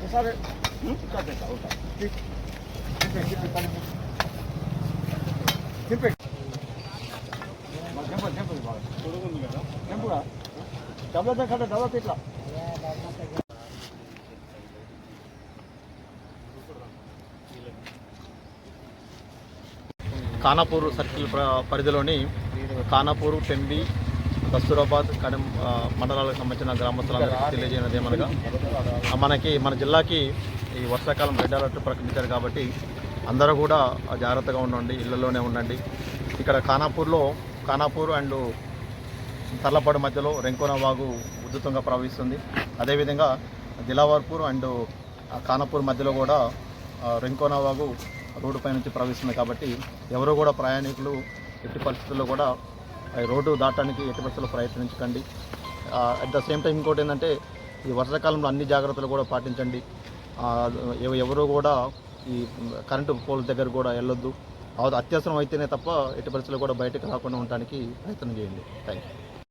ఒకసారి డబ్బా ఇట్లా ఖానాపూర్ సర్కిల్ పరిధిలోని ఖానాపూర్, టెంబి, కస్తూరాబాద్, కడెం మండలాలకు సంబంధించిన గ్రామస్తులందరికీ తెలియజేయనది ఏమనగా మన జిల్లాకి ఈ వర్షాకాలం రెడ్ అలర్ట్ ప్రకటించారు కాబట్టి అందరూ కూడా జాగ్రత్తగా ఉండండి, ఇళ్లలోనే ఉండండి. ఇక్కడ ఖానాపూర్ అండ్ తర్లపాడు మధ్యలో రెంకోన వాగు ఉధృతంగా ప్రవహిస్తుంది. అదేవిధంగా దిలావర్పూర్ అండ్ ఖానాపూర్ మధ్యలో కూడా రెంకోన వాగు రోడ్డుపై నుంచి ప్రవహిస్తుంది. కాబట్టి ఎవరు కూడా ప్రయాణికులు ఎట్టి పరిస్థితుల్లో కూడా రోడ్డు దాటడానికి ఎట్టి పరిస్థితుల్లో ప్రయత్నించకండి. అట్ ద సేమ్ టైం ఇంకోటి ఏంటంటే ఈ వర్షాకాలంలో అన్ని జాగ్రత్తలు కూడా పాటించండి. ఎవరు కూడా ఈ కరెంటు పోల్ దగ్గర కూడా వెళ్ళొద్దు. అత్యవసరం అయితేనే తప్ప ఎట్టి పరిస్థితుల్లో కూడా బయటకు రాకుండా ఉండడానికి ప్రయత్నం చేయండి. Thank you.